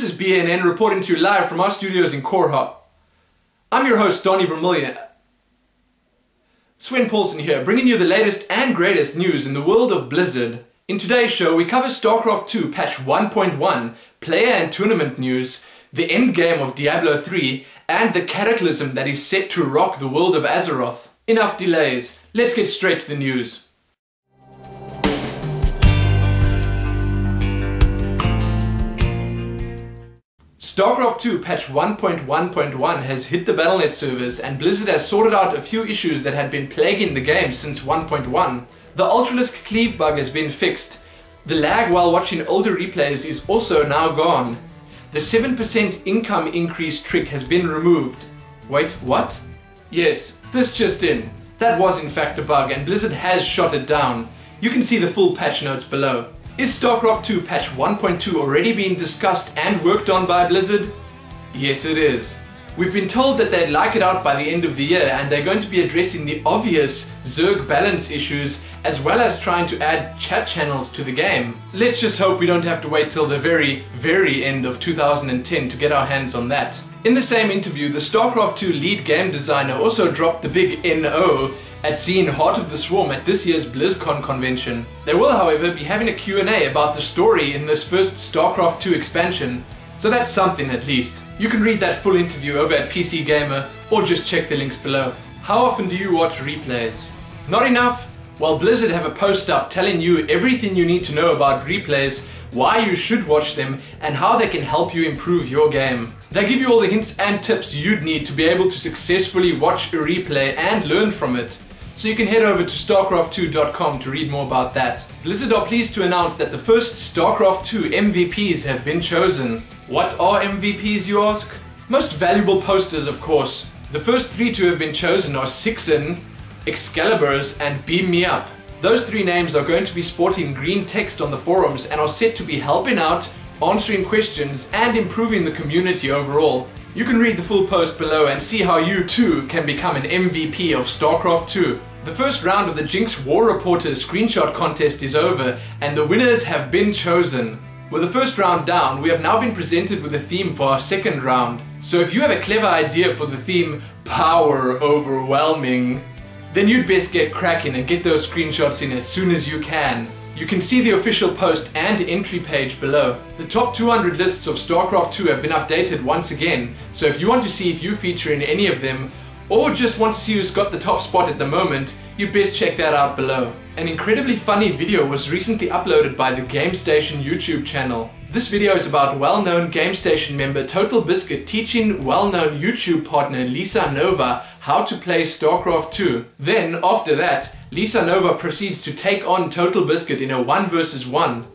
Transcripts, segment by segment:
This is BNN reporting to you live from our studios in Korha. I'm your host, Donnie Vermillion. Sven Paulson here, bringing you the latest and greatest news in the world of Blizzard. In today's show, we cover Starcraft II patch 1.1, player and tournament news, the endgame of Diablo III, and the cataclysm that is set to rock the world of Azeroth. Enough delays, let's get straight to the news. Starcraft II patch 1.1.1 has hit the Battle.net servers, and Blizzard has sorted out a few issues that had been plaguing the game since 1.1. The Ultralisk cleave bug has been fixed. The lag while watching older replays is also now gone. The 7% income increase trick has been removed. Wait, what? Yes, this just in. That was in fact a bug, and Blizzard has shot it down. You can see the full patch notes below. Is Starcraft II patch 1.2 already being discussed and worked on by Blizzard? Yes, it is. We've been told that they'd like it out by the end of the year, and they're going to be addressing the obvious Zerg balance issues as well as trying to add chat channels to the game. Let's just hope we don't have to wait till the very end of 2010 to get our hands on that. In the same interview, the Starcraft II lead game designer also dropped the big NO at seeing Heart of the Swarm at this year's BlizzCon convention. They will, however, be having a Q&A about the story in this first Starcraft II expansion, so that's something at least. You can read that full interview over at PC Gamer, or just check the links below. How often do you watch replays? Not enough? Well, Blizzard have a post up telling you everything you need to know about replays, why you should watch them, and how they can help you improve your game. They give you all the hints and tips you'd need to be able to successfully watch a replay and learn from it. So you can head over to starcraft2.com to read more about that. Blizzard are pleased to announce that the first Starcraft II MVPs have been chosen. What are MVPs, you ask? Most valuable posters, of course. The first three to have been chosen are Sixen, Excalibur's, and Beam Me Up. Those three names are going to be sporting green text on the forums and are set to be helping out, answering questions, and improving the community overall. You can read the full post below and see how you too can become an MVP of Starcraft II. The first round of the Jinx War Reporter screenshot contest is over, and the winners have been chosen. With the first round down, we have now been presented with a theme for our second round. So if you have a clever idea for the theme Power Overwhelming, then you'd best get cracking and get those screenshots in as soon as you can. You can see the official post and entry page below. The top 200 lists of Starcraft II have been updated once again, so if you want to see if you feature in any of them, or just want to see who's got the top spot at the moment, you'd best check that out below. An incredibly funny video was recently uploaded by the GameStation YouTube channel. This video is about well-known GameStation member Total Biscuit teaching well-known YouTube partner Lisa Nova how to play Starcraft II. Then, after that, Lisa Nova proceeds to take on Total Biscuit in a 1 vs 1.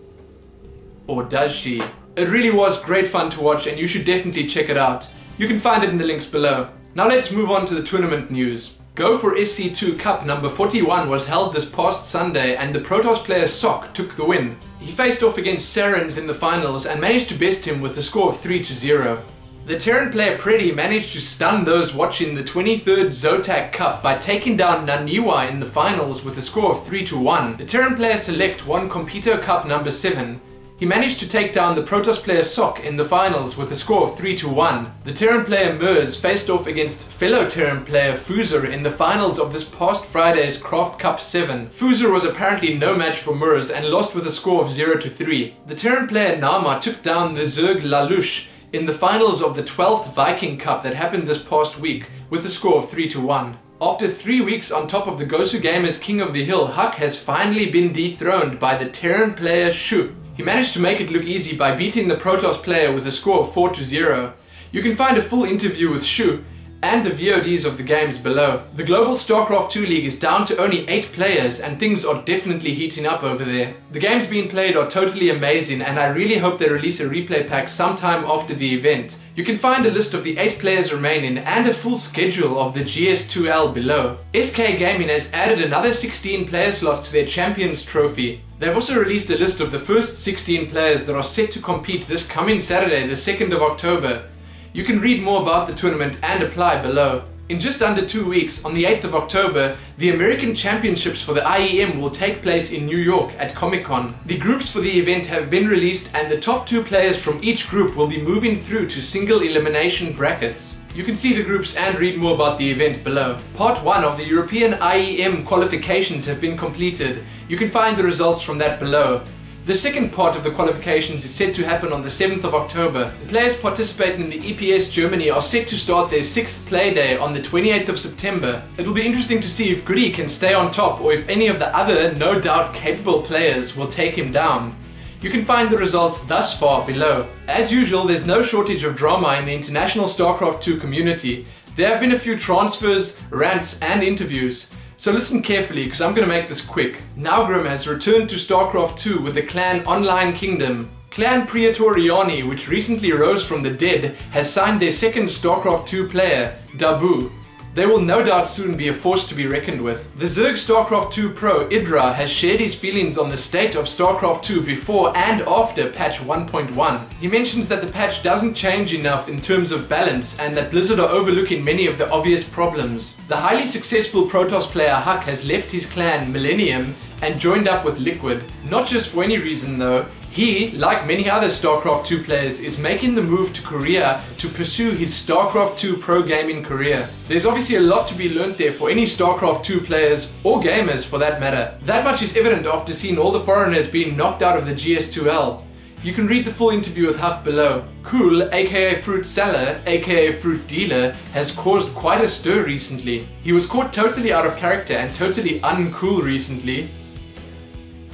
Or does she? It really was great fun to watch, and you should definitely check it out. You can find it in the links below. Now let's move on to the tournament news. Go for SC2 Cup number 41 was held this past Sunday, and the Protoss player Sock took the win. He faced off against Sarens in the finals and managed to best him with a score of 3-0. The Terran player Preddy managed to stun those watching the 23rd Zotac Cup by taking down Naniwa in the finals with a score of 3-1. The Terran player Select won Compito Cup number 7. He managed to take down the Protoss player Sock in the finals with a score of 3-1. The Terran player Mers faced off against fellow Terran player Fuser in the finals of this past Friday's Craft Cup 7. Fuser was apparently no match for Mers and lost with a score of 0-3. The Terran player Nama took down the Zerg Lalush in the finals of the 12th Viking Cup that happened this past week with a score of 3-1. After 3 weeks on top of the Gosu Gamers King of the Hill, Huck has finally been dethroned by the Terran player Shu. He managed to make it look easy by beating the Protoss player with a score of 4-0. You can find a full interview with Shu and the VODs of the games below. The global Starcraft II League is down to only 8 players, and things are definitely heating up over there. The games being played are totally amazing, and I really hope they release a replay pack sometime after the event. You can find a list of the 8 players remaining and a full schedule of the GS2L below. SK Gaming has added another 16 player slots to their Champions Trophy. They've also released a list of the first 16 players that are set to compete this coming Saturday, the 2nd of October. You can read more about the tournament and apply below. In just under 2 weeks, on the 8th of October, the American Championships for the IEM will take place in New York at Comic-Con. The groups for the event have been released and the top 2 players from each group will be moving through to single elimination brackets. You can see the groups and read more about the event below. Part 1 of the European IEM qualifications have been completed. You can find the results from that below. The second part of the qualifications is set to happen on the 7th of October. The players participating in the EPS Germany are set to start their 6th play day on the 28th of September. It will be interesting to see if Goody can stay on top or if any of the other, no doubt capable players will take him down. You can find the results thus far below. As usual, there's no shortage of drama in the international Starcraft II community. There have been a few transfers, rants and interviews. So listen carefully, because I'm going to make this quick. Naugrim has returned to Starcraft II with the clan Online Kingdom. Clan Praetoriani, which recently rose from the dead, has signed their second Starcraft II player, Dabu. They will no doubt soon be a force to be reckoned with. The Zerg Starcraft II Pro, Idra, has shared his feelings on the state of Starcraft II before and after patch 1.1. He mentions that the patch doesn't change enough in terms of balance and that Blizzard are overlooking many of the obvious problems. The highly successful Protoss player Huck has left his clan Millennium and joined up with Liquid. Not just for any reason though. He, like many other Starcraft II players, is making the move to Korea to pursue his Starcraft II pro gaming career. There's obviously a lot to be learnt there for any Starcraft II players, or gamers for that matter. That much is evident after seeing all the foreigners being knocked out of the GS2L. You can read the full interview with Huck below. Cool, aka Fruit Seller, aka Fruit Dealer, has caused quite a stir recently. He was caught totally out of character and totally uncool recently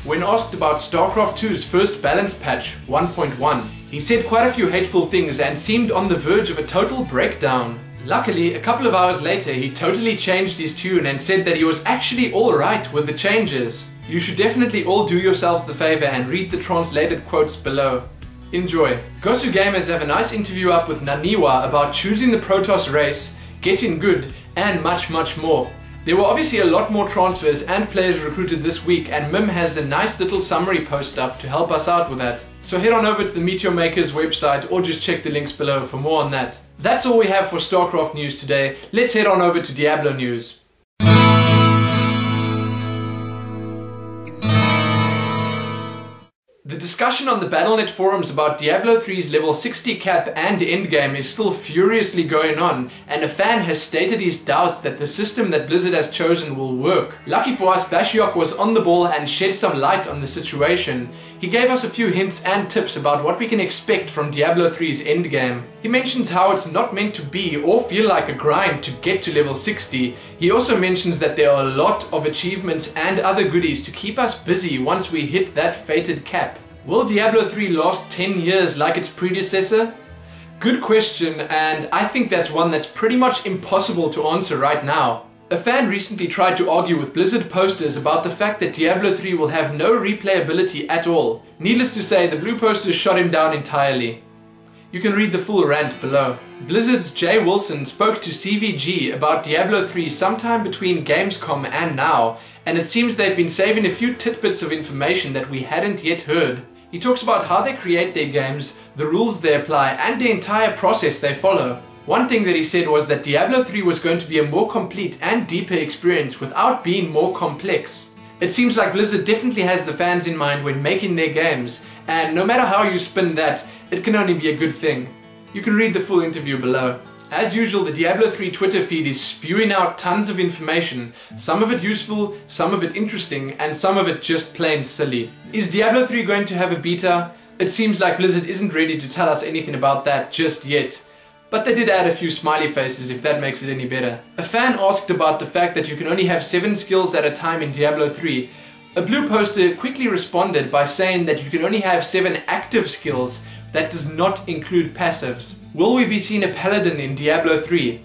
when asked about Starcraft II's first balance patch, 1.1. He said quite a few hateful things and seemed on the verge of a total breakdown. Luckily, a couple of hours later he totally changed his tune and said that he was actually alright with the changes. You should definitely all do yourselves the favor and read the translated quotes below. Enjoy. Gosu Gamers have a nice interview up with Naniwa about choosing the Protoss race, getting good, and much more. There were obviously a lot more transfers and players recruited this week, and Mim has a nice little summary post up to help us out with that. So head on over to the Meteor Makers website or just check the links below for more on that. That's all we have for Starcraft news today. Let's head on over to Diablo news. The discussion on the Battle.net forums about Diablo 3's level 60 cap and endgame is still furiously going on, and a fan has stated his doubts that the system that Blizzard has chosen will work. Lucky for us, Bashiok was on the ball and shed some light on the situation. He gave us a few hints and tips about what we can expect from Diablo 3's endgame. He mentions how it's not meant to be or feel like a grind to get to level 60. He also mentions that there are a lot of achievements and other goodies to keep us busy once we hit that fated cap. Will Diablo 3 last 10 years like its predecessor? Good question, and I think that's one that's pretty much impossible to answer right now. A fan recently tried to argue with Blizzard posters about the fact that Diablo 3 will have no replayability at all. Needless to say, the blue posters shot him down entirely. You can read the full rant below. Blizzard's Jay Wilson spoke to CVG about Diablo 3 sometime between Gamescom and now, and it seems they've been saving a few tidbits of information that we hadn't yet heard. He talks about how they create their games, the rules they apply, and the entire process they follow. One thing that he said was that Diablo 3 was going to be a more complete and deeper experience without being more complex. It seems like Blizzard definitely has the fans in mind when making their games, and no matter how you spin that, it can only be a good thing. You can read the full interview below. As usual, the Diablo 3 Twitter feed is spewing out tons of information, some of it useful, some of it interesting, and some of it just plain silly. Is Diablo 3 going to have a beta? It seems like Blizzard isn't ready to tell us anything about that just yet. But they did add a few smiley faces, if that makes it any better. A fan asked about the fact that you can only have 7 skills at a time in Diablo 3. A blue poster quickly responded by saying that you can only have 7 active skills. That does not include passives. Will we be seeing a paladin in Diablo 3?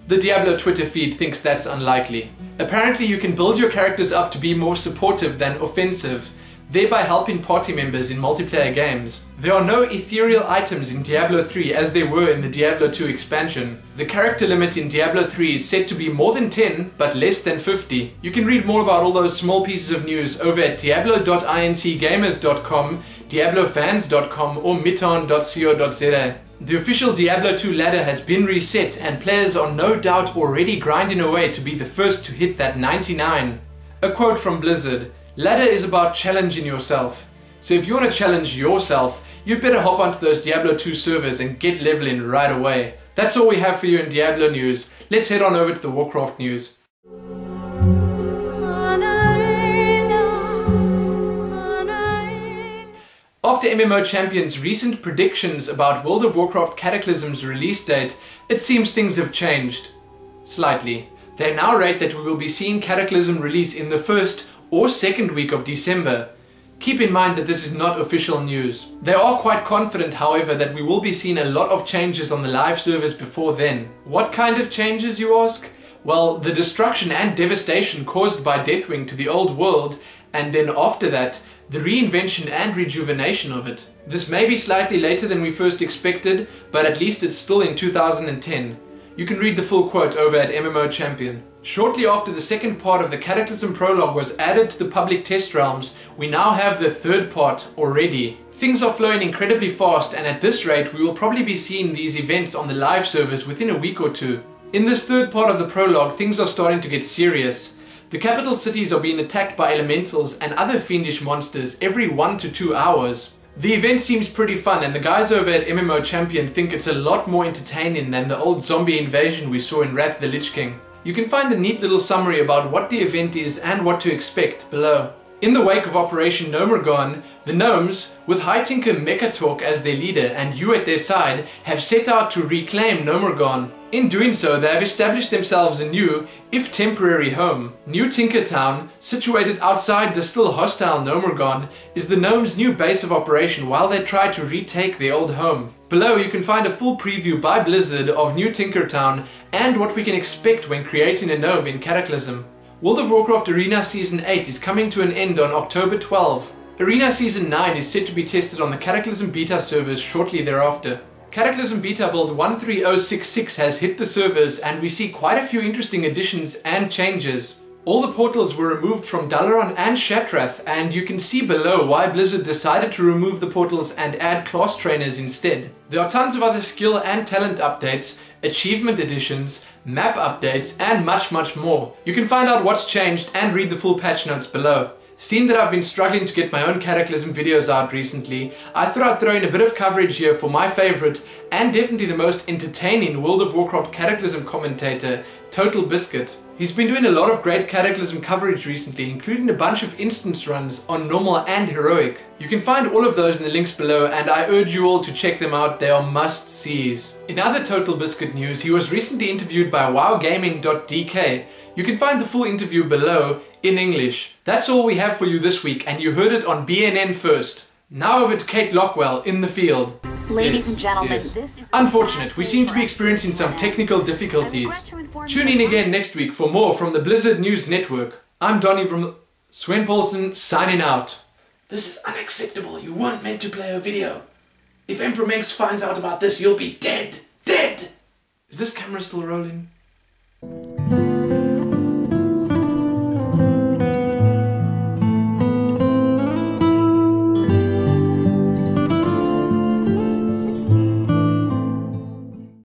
The Diablo Twitter feed thinks that's unlikely. Apparently you can build your characters up to be more supportive than offensive, thereby helping party members in multiplayer games. There are no ethereal items in Diablo 3 as there were in the Diablo 2 expansion. The character limit in Diablo 3 is set to be more than 10, but less than 50. You can read more about all those small pieces of news over at diablo.incgamers.com, diablofans.com or mitan.co.za. The official Diablo II ladder has been reset and players are no doubt already grinding away to be the first to hit that 99. A quote from Blizzard, "Ladder is about challenging yourself. So if you want to challenge yourself, you'd better hop onto those Diablo 2 servers and get leveling right away." That's all we have for you in Diablo news. Let's head on over to the Warcraft news. After MMO Champion's recent predictions about World of Warcraft Cataclysm's release date, it seems things have changed. Slightly. They now rate that we will be seeing Cataclysm release in the first or second week of December. Keep in mind that this is not official news. They are quite confident, however, that we will be seeing a lot of changes on the live servers before then. What kind of changes, you ask? Well, the destruction and devastation caused by Deathwing to the old world, and then after that, the reinvention and rejuvenation of it. This may be slightly later than we first expected, but at least it's still in 2010. You can read the full quote over at MMO Champion. Shortly after the second part of the Cataclysm prologue was added to the public test realms, we now have the third part already. Things are flowing incredibly fast, and at this rate we will probably be seeing these events on the live servers within a week or two. In this third part of the prologue, things are starting to get serious. The capital cities are being attacked by elementals and other fiendish monsters every 1 to 2 hours. The event seems pretty fun, and the guys over at MMO Champion think it's a lot more entertaining than the old zombie invasion we saw in Wrath the Lich King. You can find a neat little summary about what the event is and what to expect below. In the wake of Operation Gnomergon, the gnomes, with High Tinker Mechatalk as their leader and you at their side, have set out to reclaim Gnomergon. In doing so, they have established themselves a new, if temporary, home. New Tinkertown, situated outside the still hostile Gnomergon, is the gnomes' new base of operation while they try to retake their old home. Below you can find a full preview by Blizzard of New Tinkertown and what we can expect when creating a gnome in Cataclysm. World of Warcraft Arena Season 8 is coming to an end on October 12. Arena Season 9 is set to be tested on the Cataclysm beta servers shortly thereafter. Cataclysm beta build 13066 has hit the servers, and we see quite a few interesting additions and changes. All the portals were removed from Dalaran and Shatrath, and you can see below why Blizzard decided to remove the portals and add class trainers instead. There are tons of other skill and talent updates, achievement additions, map updates, and much more. You can find out what's changed and read the full patch notes below. Seeing that I've been struggling to get my own Cataclysm videos out recently, I thought I'd throw in a bit of coverage here for my favourite and definitely the most entertaining World of Warcraft Cataclysm commentator, Total Biscuit. He's been doing a lot of great Cataclysm coverage recently, including a bunch of instance runs on normal and heroic. You can find all of those in the links below, and I urge you all to check them out. They are must-sees. In other Total Biscuit news, he was recently interviewed by wowgaming.dk. You can find the full interview below in English. That's all we have for you this week, and you heard it on BNN first. Now over to Kate Lockwell in the field. Ladies and gentlemen, this is... Unfortunate, we seem to be experiencing some technical difficulties. Tune in again next week for more from the Blizzard News Network. I'm Donny from Sven Paulsen, signing out. This is unacceptable. You weren't meant to play a video. If Emperor Megs finds out about this, you'll be dead. Dead! Is this camera still rolling?